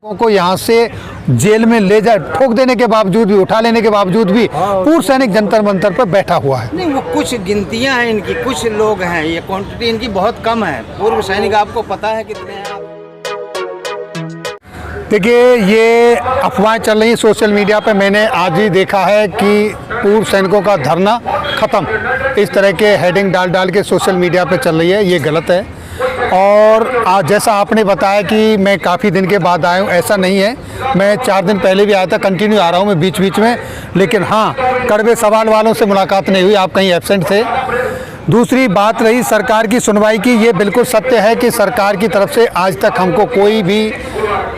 को यहाँ से जेल में ले जा ठोक देने के बावजूद भी, उठा लेने के बावजूद भी पूर्व सैनिक जंतर मंतर पर बैठा हुआ है। नहीं, वो कुछ गिनतियां हैं इनकी, कुछ लोग हैं, ये क्वांटिटी इनकी बहुत कम है। पूर्व सैनिक आपको पता है कितने हैं? देखिए, ये अफवाहें चल रही सोशल मीडिया पे। मैंने आज ही देखा है कि पूर्व सैनिकों का धरना खत्म, इस तरह के हेडिंग डाल के सोशल मीडिया पे चल रही है। ये गलत है। और आज जैसा आपने बताया कि मैं काफ़ी दिन के बाद आया हूँ, ऐसा नहीं है। मैं 4 दिन पहले भी आया था, कंटिन्यू आ रहा हूँ मैं बीच बीच में। लेकिन हाँ, कड़वे सवाल वालों से मुलाकात नहीं हुई, आप कहीं एब्सेंट थे। दूसरी बात रही सरकार की सुनवाई की, ये बिल्कुल सत्य है कि सरकार की तरफ से आज तक हमको कोई भी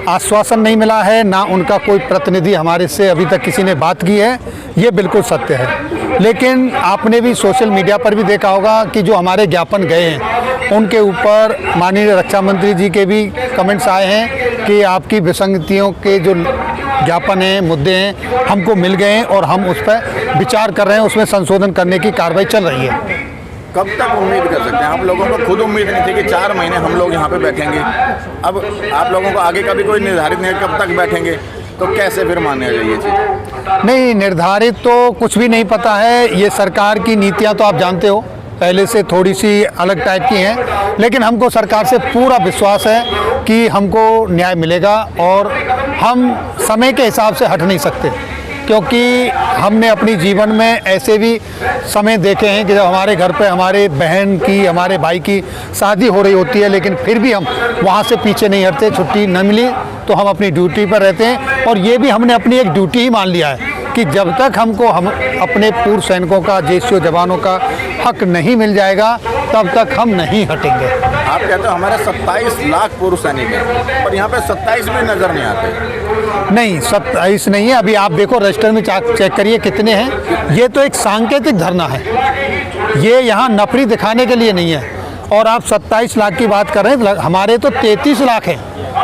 आश्वासन नहीं मिला है, ना उनका कोई प्रतिनिधि हमारे से अभी तक किसी ने बात की है। ये बिल्कुल सत्य है। लेकिन आपने भी सोशल मीडिया पर भी देखा होगा कि जो हमारे ज्ञापन गए हैं उनके ऊपर माननीय रक्षा मंत्री जी के भी कमेंट्स आए हैं कि आपकी विसंगतियों के जो ज्ञापन हैं, मुद्दे हैं, हमको मिल गए हैं और हम उस पर विचार कर रहे हैं, उसमें संशोधन करने की कार्रवाई चल रही है। कब तक उम्मीद कर सकते हैं? आप लोगों को खुद उम्मीद नहीं थी कि 4 महीने हम लोग यहाँ पे बैठेंगे। अब आप लोगों को आगे का भी कोई निर्धारित नहीं है कब तक बैठेंगे, तो कैसे फिर मानने चाहिए चीज़? नहीं, निर्धारित तो कुछ भी नहीं पता है। ये सरकार की नीतियाँ तो आप जानते हो, पहले से थोड़ी सी अलग टाइप की हैं। लेकिन हमको सरकार से पूरा विश्वास है कि हमको न्याय मिलेगा और हम समय के हिसाब से हट नहीं सकते, क्योंकि हमने अपनी जीवन में ऐसे भी समय देखे हैं कि जब हमारे घर पे हमारे बहन की, हमारे भाई की शादी हो रही होती है, लेकिन फिर भी हम वहाँ से पीछे नहीं हटते। छुट्टी न मिली तो हम अपनी ड्यूटी पर रहते हैं। और ये भी हमने अपनी एक ड्यूटी ही मान लिया है कि जब तक हमको हम अपने पूर्व सैनिकों का, जेसीओ जवानों का हक नहीं मिल जाएगा, तब तक हम नहीं हटेंगे। आप कहते हो हमारे 27 लाख पूर्व सैनिक हैं, पर यहाँ पे 27 भी नज़र नहीं आते। नहीं, 27 नहीं है। अभी आप देखो रजिस्टर में चेक करिए कितने हैं। ये तो एक सांकेतिक धरना है, ये यहाँ नफरी दिखाने के लिए नहीं है। और आप 27 लाख की बात कर रहे हैं, हमारे तो 33 लाख हैं।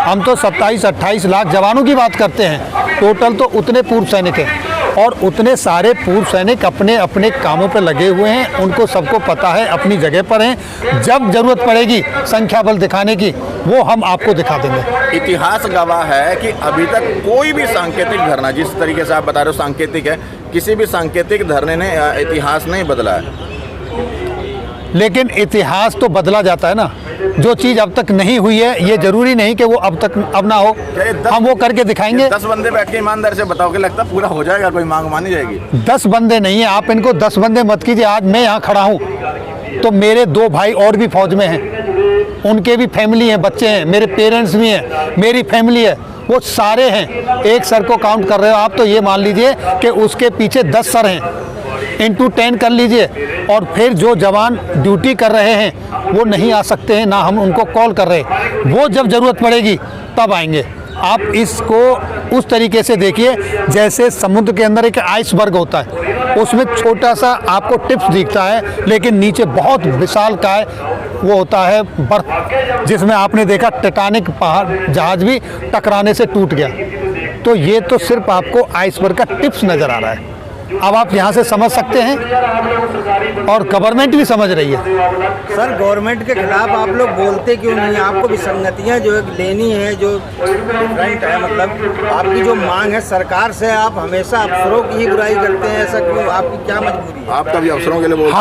हम तो 27-28 लाख जवानों की बात करते हैं। टोटल तो उतने पूर्व सैनिक हैं और उतने सारे पूर्व सैनिक अपने अपने कामों पर लगे हुए हैं। उनको सबको पता है, अपनी जगह पर हैं। जब ज़रूरत पड़ेगी संख्या बल दिखाने की, वो हम आपको दिखा देंगे। इतिहास गवाह है कि अभी तक कोई भी सांकेतिक धरना, जिस तरीके से आप बता रहे हो सांकेतिक है, किसी भी सांकेतिक धरने ने इतिहास नहीं बदला है। लेकिन इतिहास तो बदला जाता है ना। जो चीज़ अब तक नहीं हुई है, ये जरूरी नहीं कि वो अब ना हो। हम वो करके दिखाएंगे। 10 बंदे बैठ के ईमानदार से बताओ कि लगता पूरा हो जाएगा, कोई मांग मानी जाएगी? 10 बंदे नहीं है, आप इनको 10 बंदे मत कीजिए। आज मैं यहाँ खड़ा हूँ तो मेरे 2 भाई और भी फौज में हैं, उनके भी फैमिली हैं, बच्चे हैं, मेरे पेरेंट्स भी हैं, मेरी फैमिली है, वो सारे हैं। एक सर को काउंट कर रहे हो आप, तो ये मान लीजिए कि उसके पीछे 10 सर हैं, इंटू 10 कर लीजिए। और फिर जो जवान ड्यूटी कर रहे हैं वो नहीं आ सकते हैं, ना हम उनको कॉल कर रहे हैं। वो जब ज़रूरत पड़ेगी तब आएंगे। आप इसको उस तरीके से देखिए जैसे समुद्र के अंदर एक आइसबर्ग होता है, उसमें छोटा सा आपको टिप्स दिखता है, लेकिन नीचे बहुत विशालकाय वो होता है बर्फ, जिसमें आपने देखा टाइटैनिक पहाड़ जहाज भी टकराने से टूट गया। तो ये तो सिर्फ आपको आइसबर्ग का टिप्स नज़र आ रहा है। अब आप यहाँ से समझ सकते हैं और गवर्नमेंट भी समझ रही है। सर, गवर्नमेंट के खिलाफ आप लोग बोलते क्यों नहीं? आपको विसंगतियाँ जो लेनी है, जो डिफरेंट है, मतलब आपकी जो मांग है सरकार से, आप हमेशा अफसरों की ही बुराई करते हैं। ऐसा क्यों? आपकी क्या मजबूरी है? आप कभी अफसरों के लिए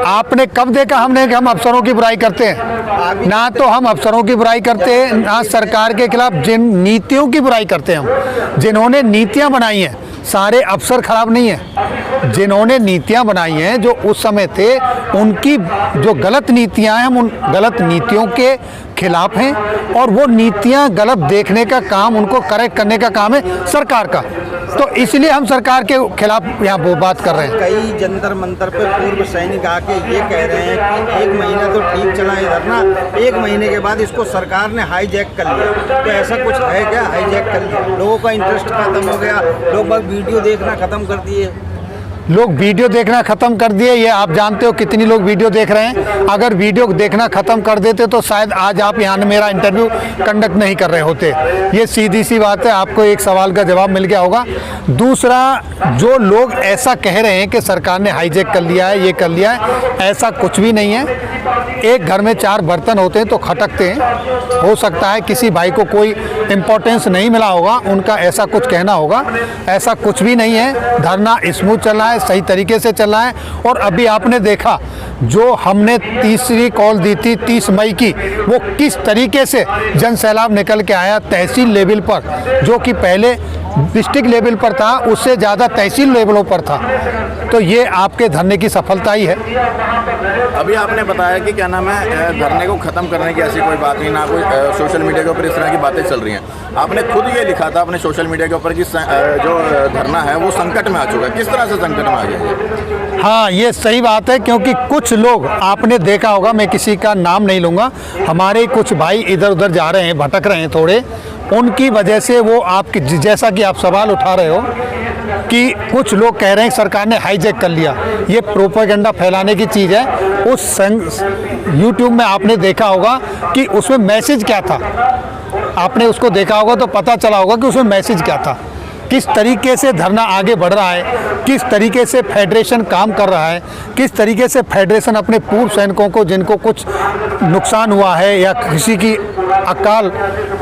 आपने कब देखा हमने कि हम अफसरों की बुराई करते हैं? ना तो हम अफसरों की बुराई करते हैं, ना सरकार के खिलाफ जिन नीतियों की बुराई करते हैं। हम जिन्होंने नीतियाँ बनाई हैं, सारे अफसर खराब नहीं हैं। जिन्होंने नीतियां बनाई हैं, जो उस समय थे, उनकी जो गलत नीतियां हैं, हम उन गलत नीतियों के खिलाफ हैं। और वो नीतियां गलत देखने का काम, उनको करेक्ट करने का काम है सरकार का। तो इसलिए हम सरकार के खिलाफ यहाँ वो बात कर रहे हैं। कई जंतर मंतर पे पूर्व सैनिक आके ये कह रहे हैं कि 1 महीना तो ठीक चला है धरना, 1 महीने के बाद इसको सरकार ने हाईजैक कर लिया। तो ऐसा कुछ है क्या? हाईजैक कर लिया, लोगों का इंटरेस्ट खत्म हो गया, लोग बस वीडियो देखना खत्म कर दिए। लोग वीडियो देखना ख़त्म कर दिए। ये आप जानते हो कितनी लोग वीडियो देख रहे हैं। अगर वीडियो देखना ख़त्म कर देते तो शायद आज आप यहाँ मेरा इंटरव्यू कंडक्ट नहीं कर रहे होते। ये सीधी सी बात है, आपको एक सवाल का जवाब मिल गया होगा। दूसरा, जो लोग ऐसा कह रहे हैं कि सरकार ने हाईजैक कर लिया है, ये कर लिया है, ऐसा कुछ भी नहीं है। एक घर में 4 बर्तन होते हैं तो खटकते हैं। हो सकता है किसी भाई को कोई इम्पोर्टेंस नहीं मिला होगा, उनका ऐसा कुछ कहना होगा। ऐसा कुछ भी नहीं है। धरना स्मूथ चल रहा है, सही तरीके से चल रहा है। और अभी आपने देखा जो हमने तीसरी कॉल दी थी 30 मई की, वो किस तरीके से जन सैलाब निकल के आया तहसील लेवल पर, जो कि पहले डिस्ट्रिक्ट लेवल पर था, उससे ज़्यादा तहसील लेवलों पर था। तो ये आपके धरने की सफलता ही है। अभी आपने बताया कि क्या नाम है, धरने को ख़त्म करने की ऐसी कोई बात नहीं, ना कोई सोशल मीडिया के ऊपर इस तरह की बातें चल रही हैं। आपने खुद ये लिखा था अपने सोशल मीडिया के ऊपर कि जो धरना है वो संकट में आ चुका है। किस तरह से संकट में आ गया? हाँ, ये सही बात है, क्योंकि कुछ लोग आपने देखा होगा, मैं किसी का नाम नहीं लूँगा, हमारे कुछ भाई इधर उधर जा रहे हैं, भटक रहे हैं थोड़े, उनकी वजह से वो आपकी, जैसा कि आप सवाल उठा रहे हो कि कुछ लोग कह रहे हैं सरकार ने हाईजैक कर लिया, ये प्रोपेगेंडा फैलाने की चीज़ है। उस यूट्यूब में आपने देखा होगा कि उसमें मैसेज क्या था, आपने उसको देखा होगा तो पता चला होगा कि उसमें मैसेज क्या था, किस तरीके से धरना आगे बढ़ रहा है, किस तरीके से फेडरेशन काम कर रहा है, किस तरीके से फेडरेशन अपने पूर्व सैनिकों को जिनको कुछ नुकसान हुआ है या किसी की अकाल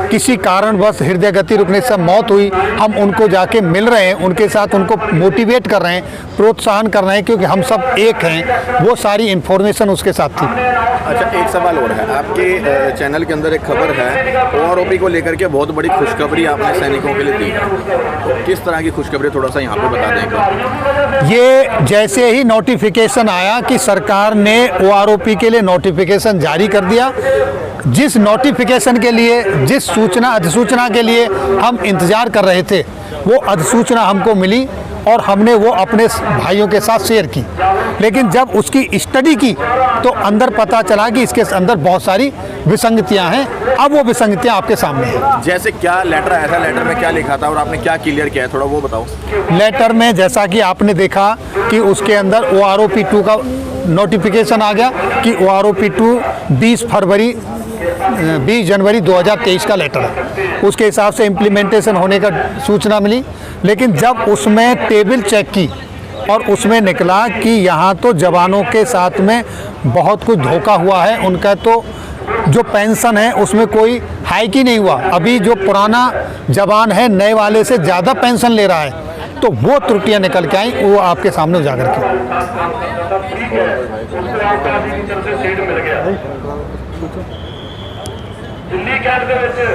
किसी कारणवश हृदय गति रुकने से मौत हुई, हम उनको जाके मिल रहे हैं, उनके साथ उनको मोटिवेट कर रहे हैं, प्रोत्साहन कर रहे हैं, क्योंकि हम सब एक हैं। वो सारी इन्फॉर्मेशन उसके साथ थी। अच्छा, एक सवाल और है, आपके चैनल के अंदर एक खबर है, ओआरओपी को लेकर के बहुत बड़ी खुशखबरी आपने सैनिकों के लिए दी है। तो किस तरह की खुशखबरी, थोड़ा सा यहाँ पे बता दें। ये जैसे ही नोटिफिकेशन आया कि सरकार ने ओआरओपी के लिए नोटिफिकेशन जारी कर दिया, जिस नोटिफिकेशन के लिए, जिस अधिसूचना के लिए हम इंतज़ार कर रहे थे, वो अधिसूचना हमको मिली और हमने वो अपने भाइयों के साथ शेयर की। लेकिन जब उसकी स्टडी की तो अंदर पता चला कि इसके अंदर बहुत सारी विसंगतियां हैं। अब वो विसंगतियां आपके सामने हैं। जैसे क्या लेटर आया था, लेटर में क्या लिखा था और आपने क्या क्लियर किया है, थोड़ा वो बताओ। लेटर में जैसा कि आपने देखा कि उसके अंदर OROP 2 का नोटिफिकेशन आ गया कि OROP 2 20 जनवरी 2023 का लेटर है। उसके हिसाब से इम्प्लीमेंटेशन होने का सूचना मिली। लेकिन जब उसमें टेबल चेक की और उसमें निकला कि यहाँ तो जवानों के साथ में बहुत कुछ धोखा हुआ है, उनका तो जो पेंशन है उसमें कोई हाइक ही नहीं हुआ। अभी जो पुराना जवान है नए वाले से ज़्यादा पेंशन ले रहा है। तो वो त्रुटियां निकल के आई, वो आपके सामने उजागर की।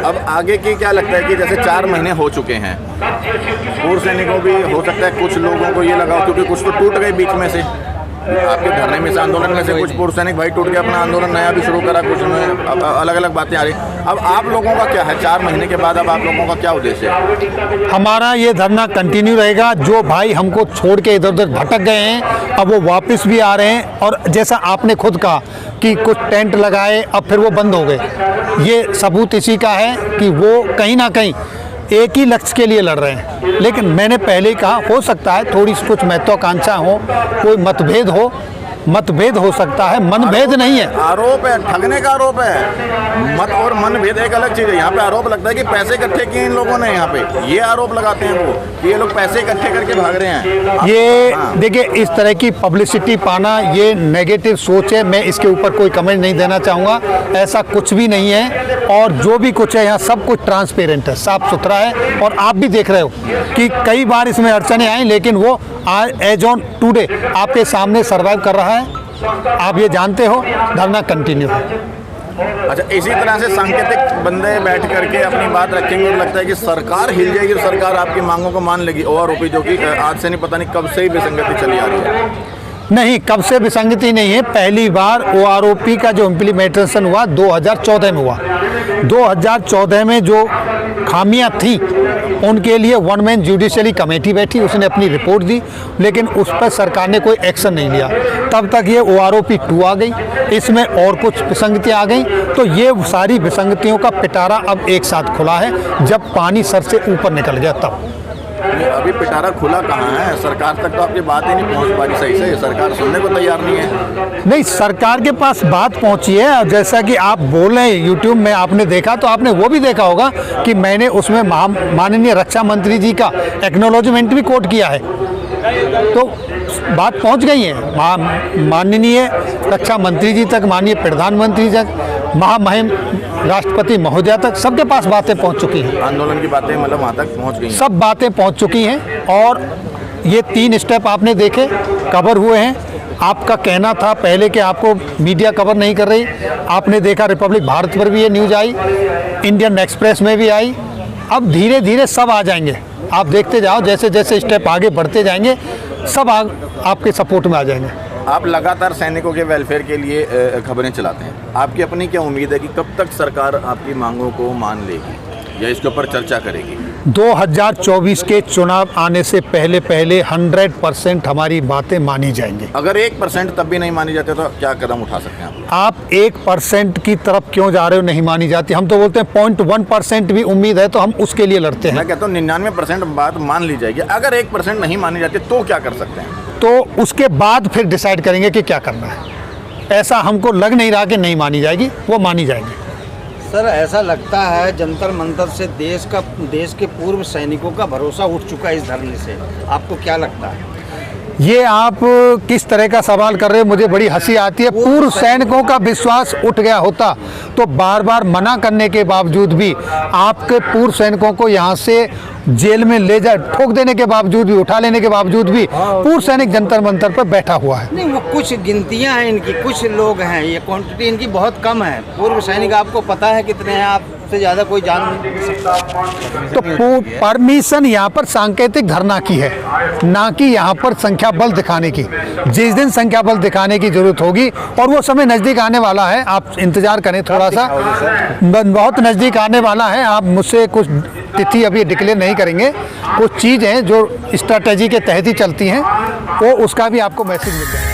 अब आगे की क्या लगता है कि जैसे 4 महीने हो चुके हैं, पूर्व सैनिकों भी हो सकता है कुछ लोगों को ये लगा, क्योंकि कुछ तो टूट गए बीच में से, आपके धरने में से, आंदोलन में से कुछ पूर्व सैनिक भाई टूट के अपना आंदोलन नया भी शुरू करा, कुछ में अलग अलग बातें आ रही। अब आप लोगों का क्या है, 4 महीने के बाद अब आप लोगों का क्या उद्देश्य है? हमारा ये धरना कंटिन्यू रहेगा। जो भाई हमको छोड़ के इधर उधर भटक गए हैं, अब वो वापस भी आ रहे हैं। और जैसा आपने खुद कहा कि कुछ टेंट लगाए, अब फिर वो बंद हो गए। ये सबूत इसी का है कि वो कहीं ना कहीं एक ही लक्ष्य के लिए लड़ रहे हैं। लेकिन मैंने पहले ही कहा, हो सकता है थोड़ी सी कुछ महत्वाकांक्षा हो, कोई मतभेद हो सकता है, मनभेद नहीं है। आरोप है, ठगने का आरोप है। मत और मनभेद एक अलग चीज़ है। यहाँ पे आरोप लगता है कि पैसे इकट्ठे किए इन लोगों ने, यहाँ पे ये आरोप लगाते हैं वो कि ये लोग पैसे इकट्ठे करके भाग रहे हैं। ये देखिए, इस तरह की पब्लिसिटी पाना ये नेगेटिव सोच है। मैं इसके ऊपर कोई कमेंट नहीं देना चाहूँगा। ऐसा कुछ भी नहीं है। और जो भी कुछ है यहाँ सब कुछ ट्रांसपेरेंट है, साफ सुथरा है। और आप भी देख रहे हो कि कई बार इसमें अड़चने आई, लेकिन वो एज ऑन टुडे आपके सामने सर्वाइव कर रहा है। आप ये जानते हो, धरना कंटिन्यू है। अच्छा, इसी तरह से सांकेतिक बंदे बैठ करके अपनी बात रखेंगे और लगता है कि सरकार हिल जाएगी, सरकार आपकी मांगों को मान लेगी। OROP जो कि आज से नहीं, पता नहीं कब से ही विसंगति चली आ रही है। नहीं, कब से विसंगति नहीं है। पहली बार OROP का जो इम्प्लीमेंटेशन हुआ 2014 में हुआ। 2014 में जो खामियां थी उनके लिए 1 मैन जुडिशरी कमेटी बैठी, उसने अपनी रिपोर्ट दी, लेकिन उस पर सरकार ने कोई एक्शन नहीं लिया। तब तक ये OROP 2 आ गई, इसमें और कुछ विसंगतियां आ गई। तो ये सारी विसंगतियों का पिटारा अब एक साथ खुला है, जब पानी सर से ऊपर निकल गया तब। अभी पिटारा खुला कहाँ है? सरकार तक तो आपकी बात ही नहीं पहुँच पा रही सही से, सरकार सुनने को तैयार नहीं है। नहीं, सरकार के पास बात पहुंची है। और जैसा कि आप बोल रहे हैं यूट्यूब में आपने देखा, तो आपने वो भी देखा होगा कि मैंने उसमें माननीय रक्षा मंत्री जी का एक्नॉलेजमेंट भी कोट किया है। तो बात पहुंच गई है माननीय रक्षा मंत्री जी तक, माननीय प्रधानमंत्री तक, महामहिम राष्ट्रपति महोदया तक, सबके पास बातें पहुंच चुकी हैं। आंदोलन की बातें मतलब वहाँ तक पहुँच गई हैं। सब बातें पहुंच चुकी हैं और ये 3 स्टेप आपने देखे, कवर हुए हैं। आपका कहना था पहले कि आपको मीडिया कवर नहीं कर रही, आपने देखा रिपब्लिक भारत पर भी ये न्यूज़ आई, इंडियन एक्सप्रेस में भी आई। अब धीरे धीरे सब आ जाएंगे, आप देखते जाओ, जैसे जैसे स्टेप आगे बढ़ते जाएंगे सब आपके सपोर्ट में आ जाएंगे। आप लगातार सैनिकों के वेलफेयर के लिए खबरें चलाते हैं, आपकी अपनी क्या उम्मीद है कि कब तक सरकार आपकी मांगों को मान लेगी या इसके ऊपर चर्चा करेगी? 2024 के चुनाव आने से पहले 100% हमारी बातें मानी जाएंगी। अगर 1% तब भी नहीं मानी जाती तो क्या कदम उठा सकते हैं आप 1% की तरफ क्यों जा रहे हो? नहीं मानी जाती, हम तो बोलते हैं 0.1% भी उम्मीद है तो हम उसके लिए लड़ते हैं। मैं कहता हूँ 99% बात मान ली जाएगी, अगर 1% नहीं मानी जाती तो क्या कर सकते हैं? तो उसके बाद फिर डिसाइड करेंगे कि क्या करना है। ऐसा हमको लग नहीं रहा कि नहीं मानी जाएगी, वो मानी जाएगी। सर, ऐसा लगता है जंतर मंतर से देश के पूर्व सैनिकों का भरोसा उठ चुका है इस धरने से, आपको क्या लगता है? ये आप किस तरह का सवाल कर रहे हो? मुझे बड़ी हंसी आती है। पूर्व सैनिकों का विश्वास उठ गया होता तो बार बार मना करने के बावजूद भी, आपके पूर्व सैनिकों को यहाँ से जेल में ले जा ठोक देने के बावजूद भी, उठा लेने के बावजूद भी पूर्व सैनिक जंतर मंतर पर बैठा हुआ है। नहीं, वो कुछ गिनतियां हैं इनकी, कुछ लोग हैं, ये क्वांटिटी इनकी बहुत कम है। पूर्व सैनिक आपको पता है कितने हैं? आपसे ज़्यादा कोई जान नहीं सकता। तो परमिशन यहाँ पर सांकेतिक धरना की है, ना कि यहाँ पर संख्या बल दिखाने की। जिस दिन संख्या बल दिखाने की जरूरत होगी, और वो समय नज़दीक आने वाला है, आप इंतजार करें थोड़ा सा, बहुत नज़दीक आने वाला है। आप मुझसे कुछ तिथि अभी डिक्लेयर नहीं करेंगे, कुछ चीज़ हैं जो स्ट्रैटेजी के तहत ही चलती हैं, वो उसका भी आपको मैसेज मिल जाएगा।